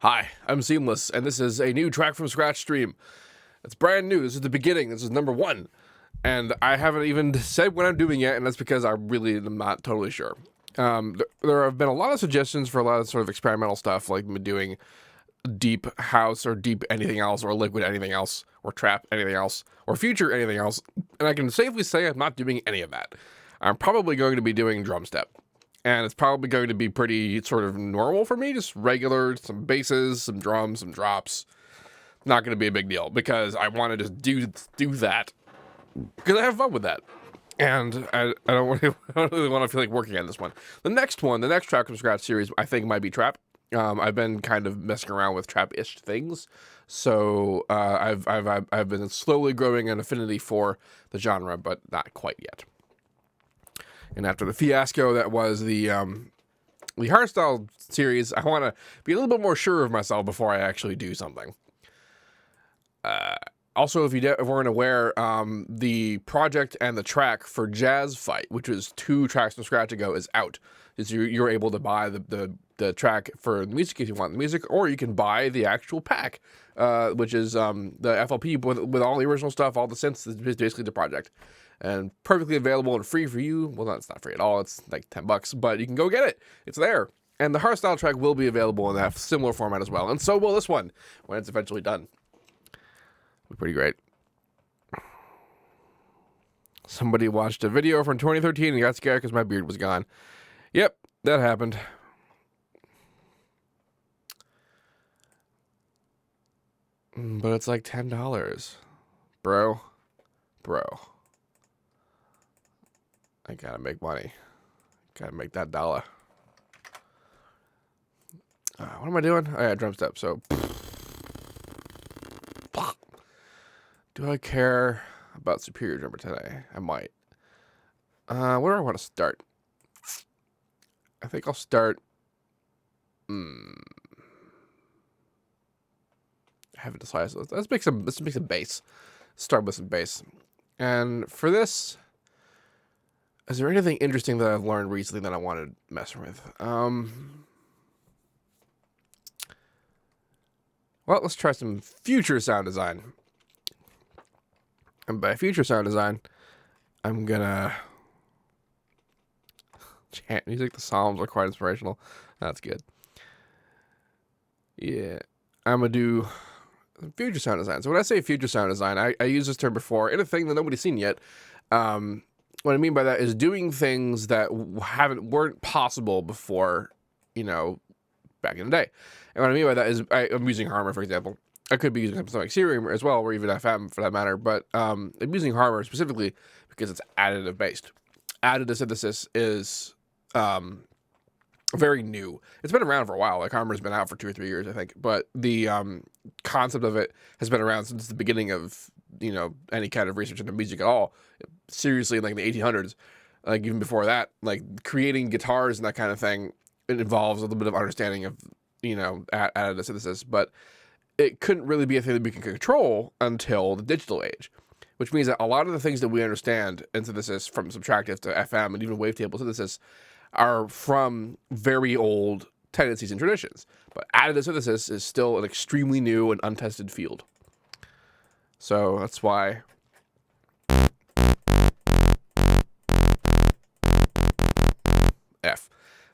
Hi, I'm Seamless, and this is a new track from scratch stream. It's brand new. This is the beginning. This is number 1. And I haven't even said when I'm doing it, and that's because I really am not totally sure. There have been a lot of suggestions for a lot of sort of experimental stuff, like me doing deep house or deep anything else, or liquid anything else, or trap anything else, or future anything else. And I can safely say I'm not doing any of that. I'm probably going to be doing Drumstep. And it's probably going to be pretty sort of normal for me, just regular, some basses, some drums, some drops. Not going to be a big deal because I want to just do that because I have fun with that. And I don't really want to feel like working on this one. The next track from scratch series, I think might be trap. I've been kind of messing around with trap-ish things, so I've been slowly growing an affinity for the genre, but not quite yet. And after the fiasco that was the hardstyle series, I want to be a little bit more sure of myself before I actually do something. Also, if you weren't aware, the project and the track for Jazz Fight, which was 2 tracks from scratch ago, is out. You're able to buy the track for the music if you want the music, or you can buy the actual pack, which is the FLP with all the original stuff, all the synths. Is basically the project. And perfectly available and free for you. Well, it's not free at all. It's like $10, but you can go get it. It's there. And the hardstyle track will be available in that similar format as well. And so will this one when it's eventually done. It'll be pretty great. Somebody watched a video from 2013 and got scared because my beard was gone. Yep, that happened. But it's like $10. Bro. I gotta make money. Gotta make that dollar. What am I doing? Oh yeah, Drumstep. So, do I care about Superior Drummer today? I might. Where do I want to start? I think I'll start. I haven't decided. So let's make some bass. Start with some bass. And for this, is there anything interesting that I've learned recently that I want to mess with? Well, let's try some future sound design. And by future sound design, I'm gonna chant music. The Psalms are quite inspirational. That's good. Yeah, I'm gonna do future sound design. So when I say future sound design, I used this term before in a thing that nobody's seen yet. What I mean by that is doing things that weren't possible before, back in the day. And what I mean by that is I'm using Harbour, for example. I could be using something like Serum as well, or even FM for that matter. But I'm using Harbour specifically because it's additive based. Additive synthesis is very new. It's been around for a while. Like Harbour's been out for 2 or 3 years, I think. But the concept of it has been around since the beginning of any kind of research into music at all. Seriously, like the 1800s, like even before that, like creating guitars and that kind of thing, it involves a little bit of understanding of additive synthesis, but it couldn't really be a thing that we can control until the digital age, which means that a lot of the things that we understand in synthesis, from subtractive to FM and even wavetable synthesis, are from very old tendencies and traditions. But additive synthesis is still an extremely new and untested field. So that's why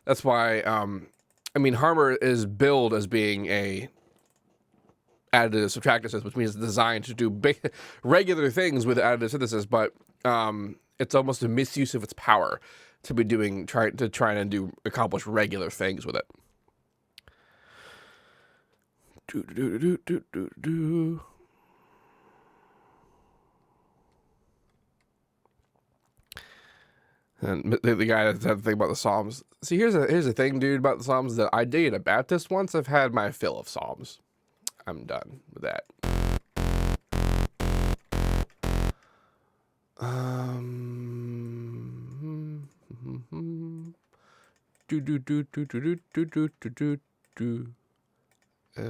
That's why Harbour is billed as being a additive subtractive synthesis, which means it's designed to do big, regular things with additive synthesis, but it's almost a misuse of its power to be trying to accomplish regular things with it. And the guy that said the thing about the Psalms. See, here's the thing, dude, about the Psalms, that I dated a Baptist once. I've had my fill of Psalms. I'm done with that.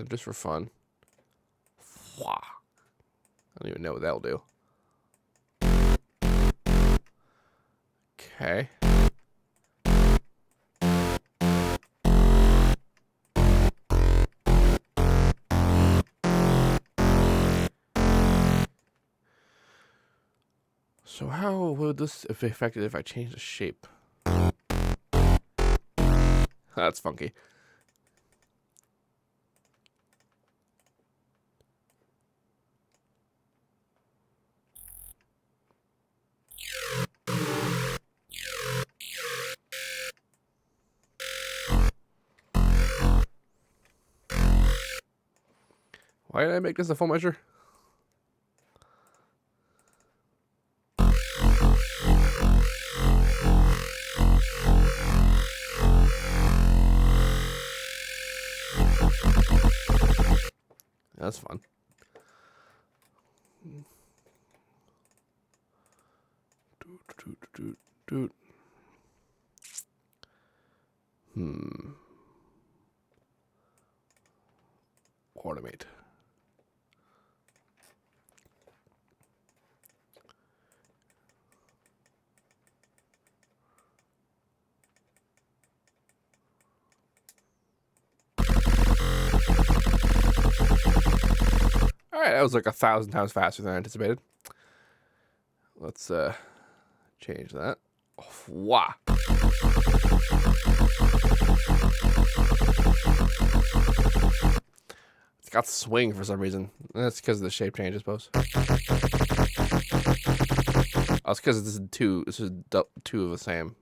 Just for fun. I don't even know what that'll do. Okay. So how would this be affected if I change the shape? That's funky. Why did I make this a full measure? That's fun. Automate. All right, that was like 1,000 times faster than I anticipated. Let's change that. Oh, wow. It's got swing for some reason. That's because of the shape change, I suppose. Oh, it's because this is two. This is two of the same.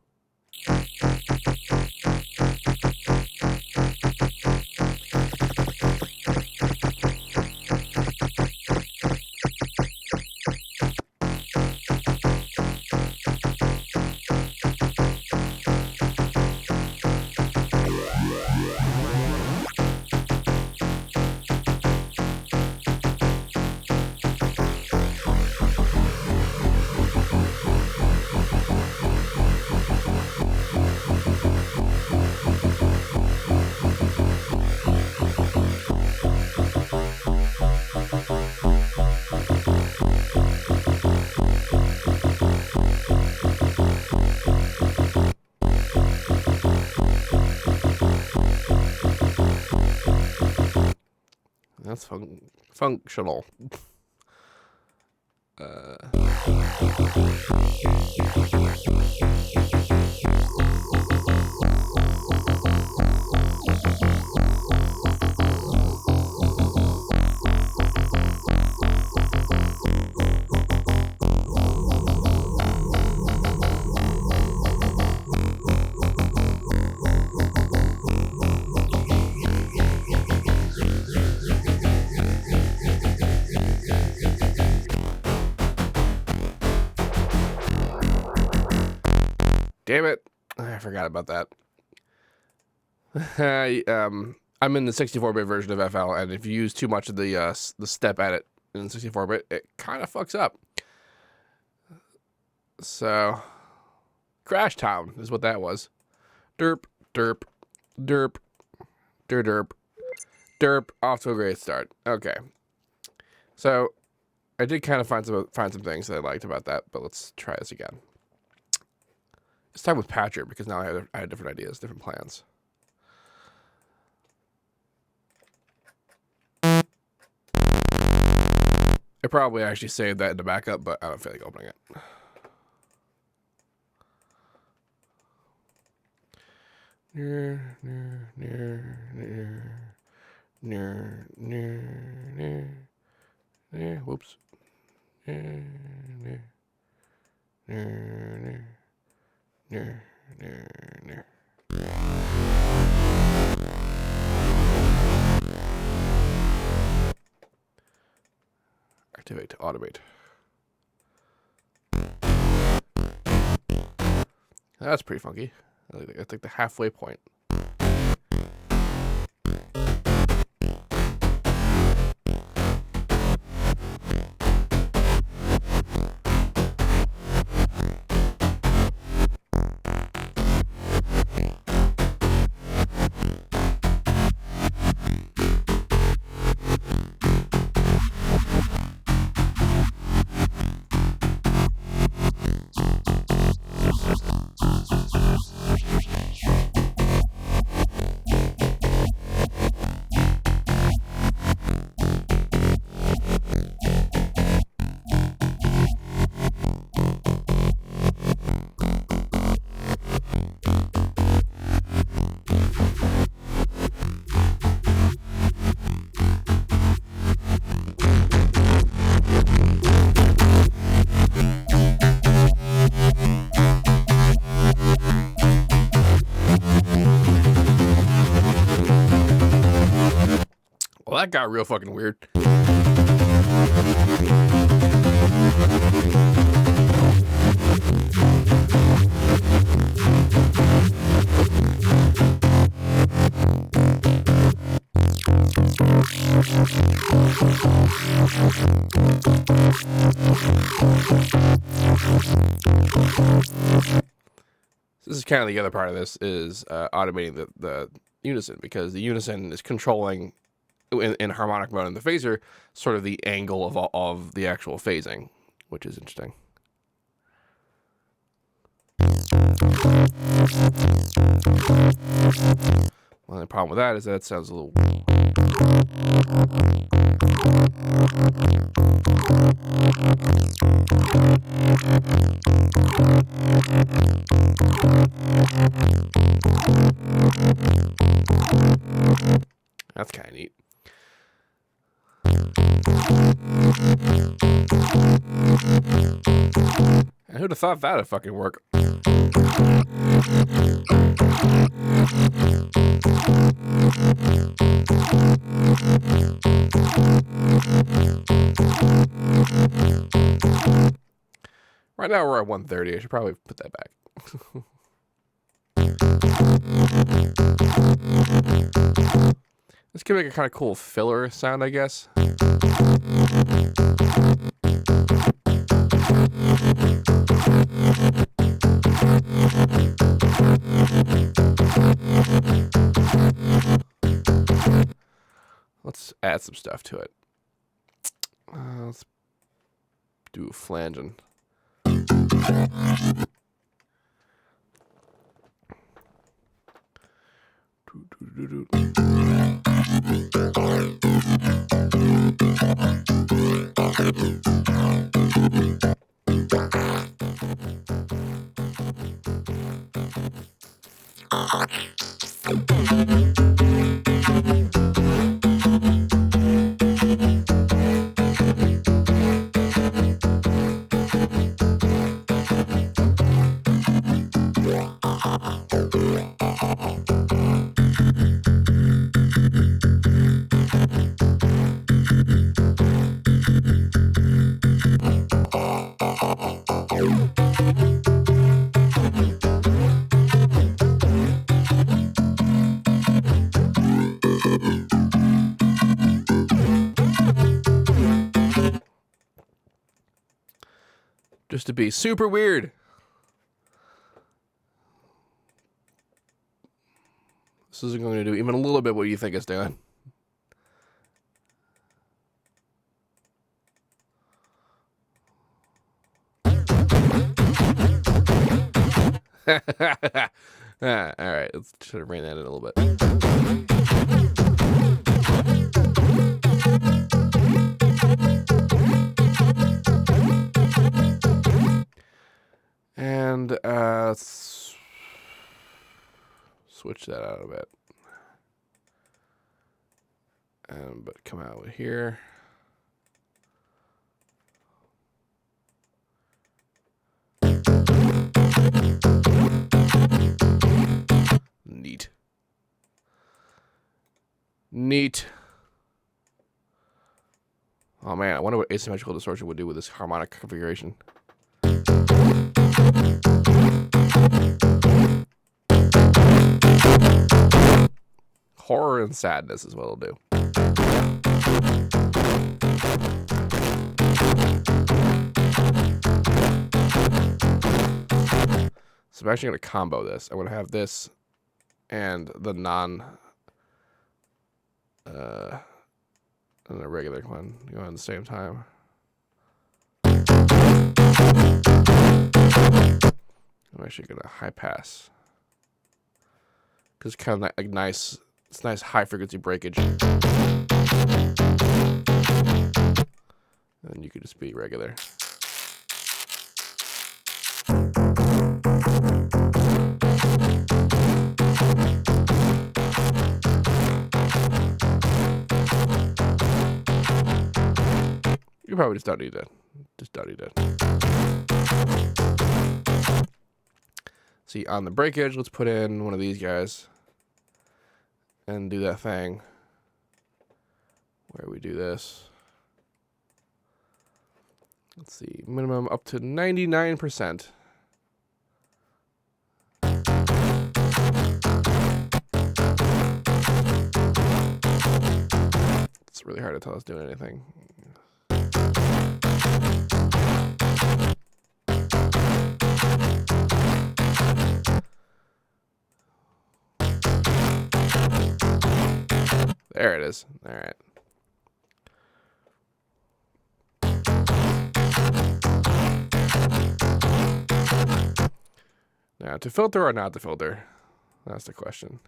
That's functional. Damn it. I forgot about that. I'm in the 64-bit version of FL, and if you use too much of the step edit in 64-bit, it kind of fucks up. So, Crash Town is what that was. Derp, derp, derp, derp, derp. Off to a great start. Okay. So, I did kind of find some things that I liked about that, but let's try this again. This time with Patcher, because now I had different ideas, different plans. I probably actually saved that in the backup, but I don't feel like opening it. Whoops. Activate to automate. That's pretty funky. It's like the halfway point. Well, that got real fucking weird. This is kind of the other part of this is automating the unison, because the unison is controlling in harmonic mode in the phaser sort of the angle of the actual phasing, which is interesting. Well, the problem with that is that it sounds a little... That's kind of neat. And who'd have thought that'd fucking work? Right now we're at 130. I should probably put that back. This could make a kind of cool filler sound, I guess. Let's add some stuff to it. Let's do a flanging. Just to be super weird. This isn't going to do even a little bit what you think it's doing. All right, let's try to bring that in a little bit. And let's switch that out a bit. But come out with here. Neat. Neat. Oh man, I wonder what asymmetrical distortion would do with this harmonic configuration. Horror and sadness is what it'll do. So I'm actually going to combo this. I'm going to have this and the and a regular one going at the same time. I'm actually going to high pass, because it's kind of like nice. It's nice high frequency breakage. And then you could just be regular. You probably just don't need that. Just don't need that. See, on the breakage, let's put in one of these guys and do that thing where we do this. Let's see, minimum up to 99%. It's really hard to tell it's doing anything. There it is. All right. Now, to filter or not to filter? That's the question.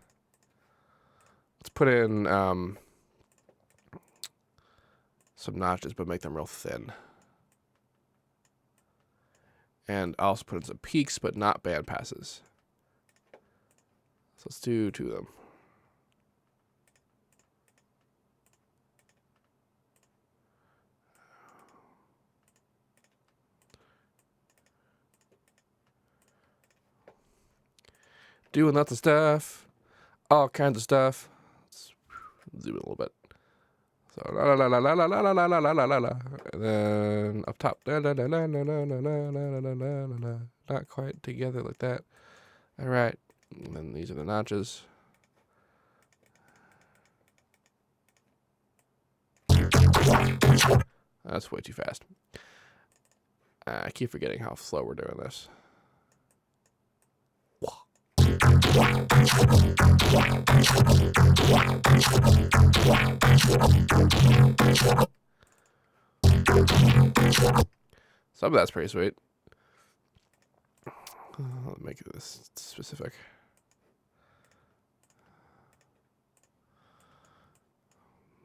Let's put in some notches, but make them real thin. And also put in some peaks, but not band passes. So let's do 2 of them. Doing lots of stuff, all kinds of stuff. Let's zoom in a little bit. So la la la la la la la la la la la la la, and then up top, la la la la la la la la la la la la. Not quite together like that. All right, and then these are the notches. That's way too fast. I keep forgetting how slow we're doing this. Some of that's pretty sweet. I'll make this specific.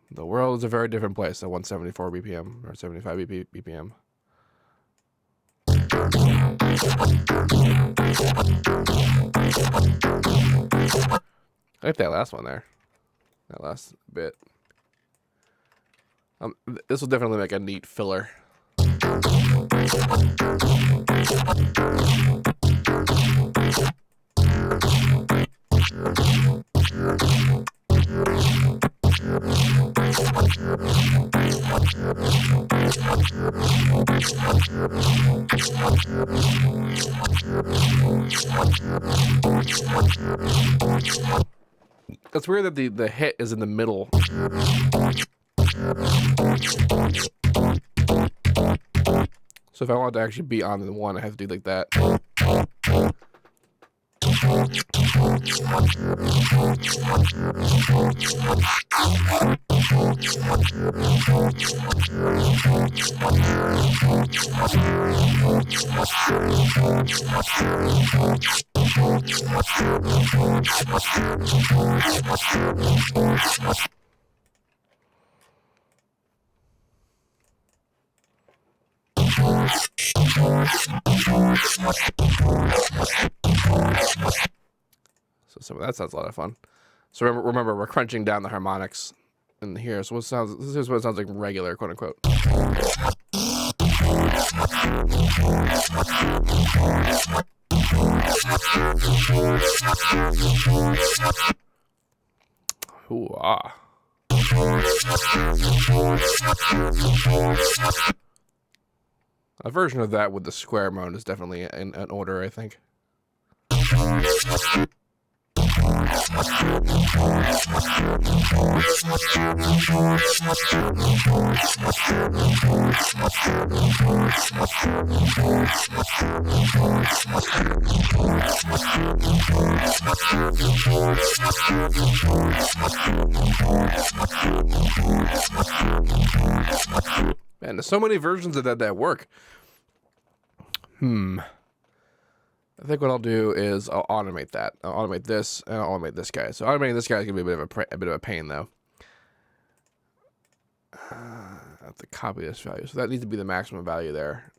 The world is a very different place at 174 BPM or 75 BPM. I like that last one there. That last bit. This will definitely make a neat filler. That's weird that the hit is in the middle. So if I want to actually be on the one, I have to do like that. So some of that sounds a lot of fun. So remember we're crunching down the harmonics in here. So this is what it sounds like regular, quote unquote. Ooh, ah. A version of that with the square mode is definitely in order, I think. Man, there's so many versions of that work. I think what I'll do is I'll automate that. I'll automate this, and I'll automate this guy. So automating this guy is gonna be a bit of a pain, though. I have to copy this value, so that needs to be the maximum value there.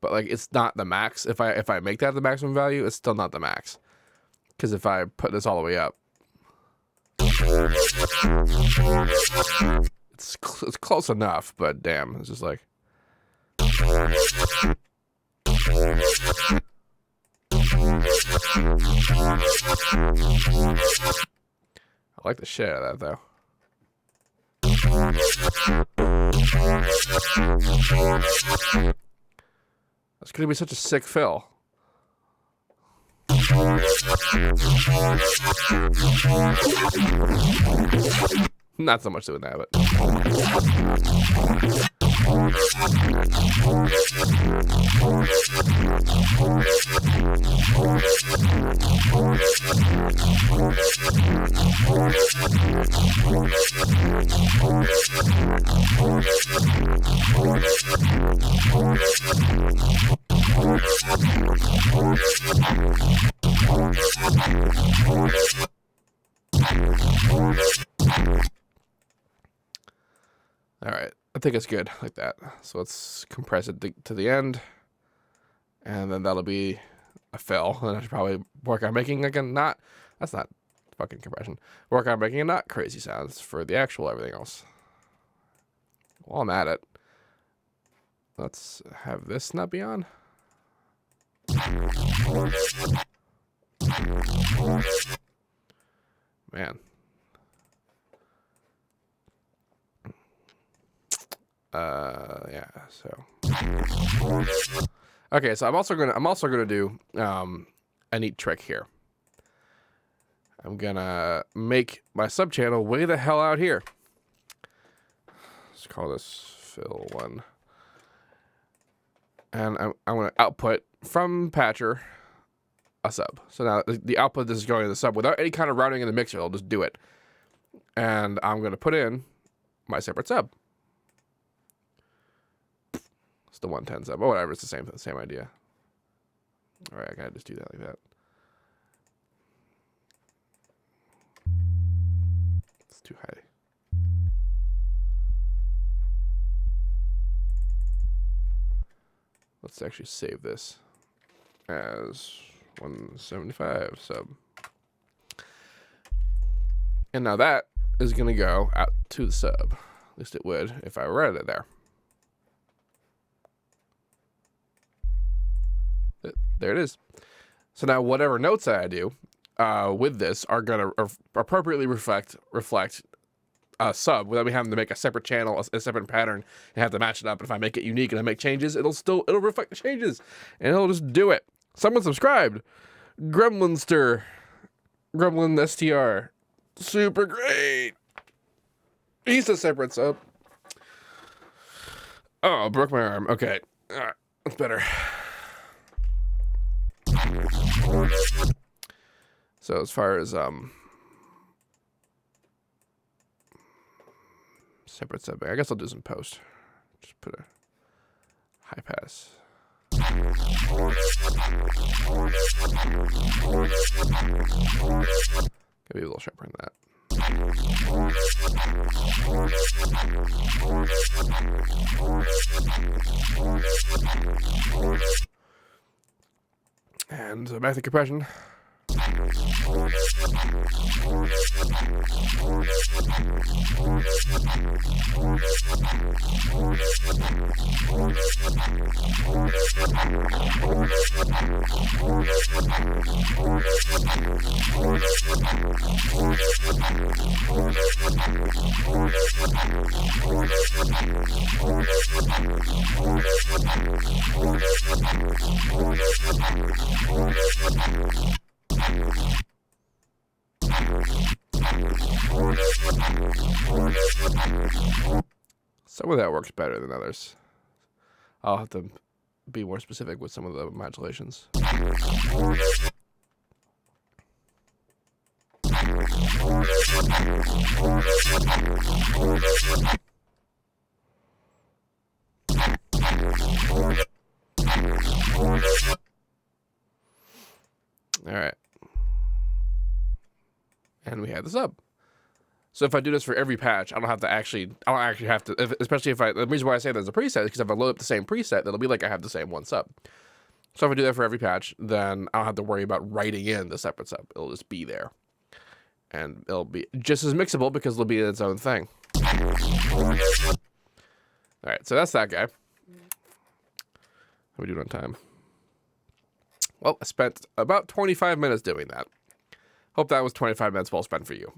But like, it's not the max. If I make that the maximum value, it's still not the max. Because if I put this all the way up, it's close enough. But damn, it's just like. I like the shit out of that, though. That's gonna be such a sick fill. Not so much doing that, but all right, I think it's good like that. So let's compress it to the end, and then that'll be a fill. And I should probably work on making like a not. That's not fucking compression. Work on making a not crazy sounds for the actual everything else. While I'm at it, let's have this not be on. Man. Yeah, so okay, so I'm also gonna do a neat trick here. I'm gonna make my sub channel way the hell out here. Let's call this fill 1. And I'm gonna output from Patcher a sub. So now the output this is going to the sub without any kind of routing in the mixer. It'll just do it. And I'm gonna put in my separate sub. It's the 110 sub. Oh, whatever. It's the same idea. All right, I gotta just do that like that. It's too high. Let's actually save this as 175 sub. And now that is going to go out to the sub. At least it would if I wrote it there. There it is. So now whatever notes that I do with this are going to appropriately reflect a sub without me having to make a separate channel, a separate pattern, and have to match it up. And if I make it unique and I make changes, it'll reflect the changes, and it'll just do it. Someone subscribed. Gremlin STR, super great. He's a separate sub. Oh, I broke my arm. Okay, all right, that's better. So as far as separate sub, I guess I'll do some post. Just put a high pass. Gotta be a little sharper than that. And back to compression. Some of that works better than others. I'll have to be more specific with some of the modulations. All right. And we have the sub. So if I do this for every patch, I don't actually have to, especially if the reason why I say there's a preset is because if I load up the same preset, it'll be like I have the same one sub. So if I do that for every patch, then I don't have to worry about writing in the separate sub. It'll just be there. And it'll be just as mixable because it'll be its own thing. All right, so that's that guy. How are we doing on time? Well, I spent about 25 minutes doing that. Hope that was 25 minutes well spent for you.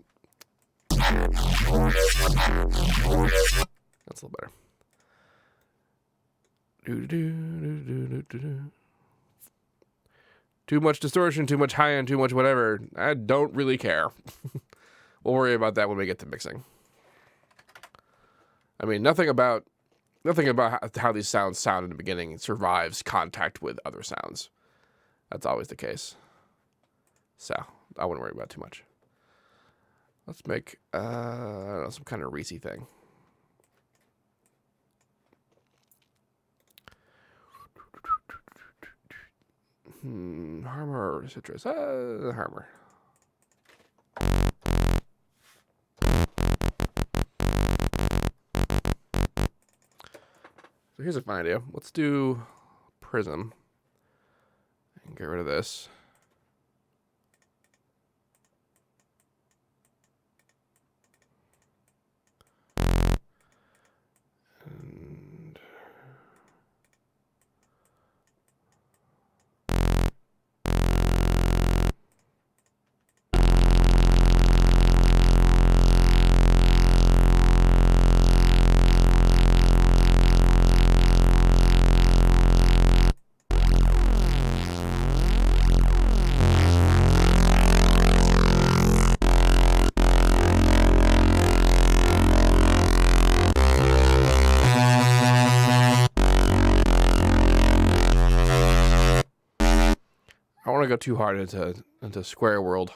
That's a little better. Too much distortion, too much high end, too much whatever. I don't really care. We'll worry about that when we get to mixing. I mean, nothing about how these sounds sound in the beginning survives contact with other sounds. That's always the case. So I wouldn't worry about it too much. Let's make I don't know, some kind of Reese thing. Harbour or citrus? Harbour. So here's a fun idea. Let's do prism and get rid of this. And I don't want to go too hard into square world,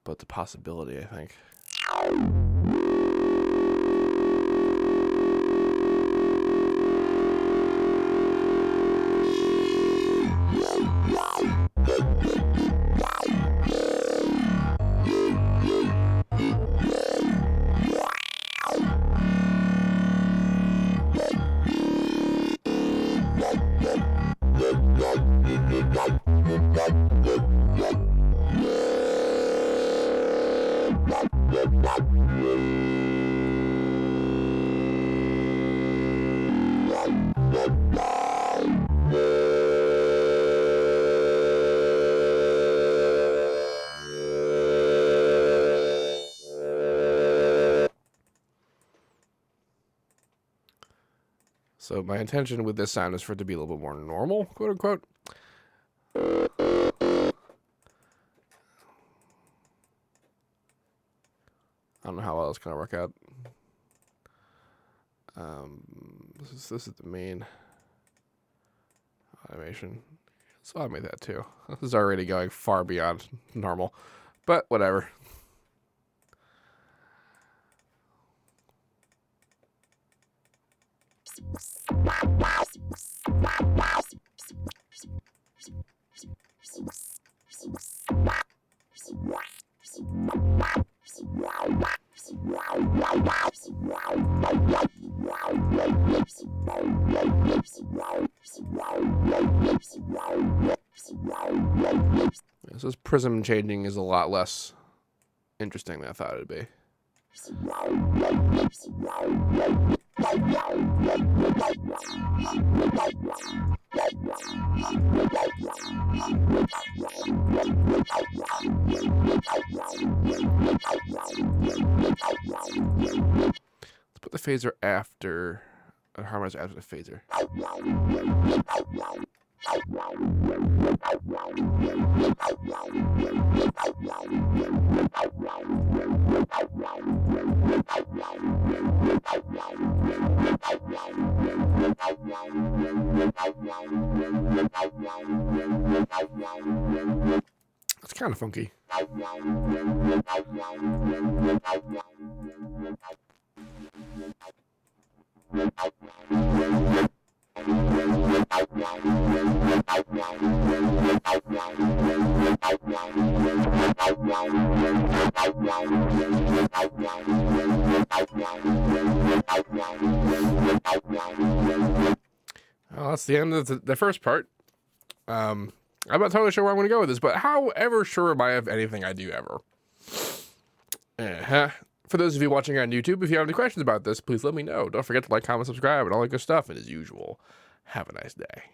but the possibility, I think. So my intention with this sound is for it to be a little bit more normal, quote unquote. I don't know how well it's gonna work out. This is the main automation. So I'll make that too. This is already going far beyond normal, but whatever. So this prism changing is a lot less interesting than I thought it'd be. Let's put the phaser after, harmonize after the phaser. It's kind of funky. Well, that's the end of the first part. I'm not totally sure where I'm going to go with this, but however sure am I of anything I do ever. For those of you watching on YouTube, if you have any questions about this, please let me know. Don't forget to like, comment, subscribe, and all that good stuff. And as usual, have a nice day.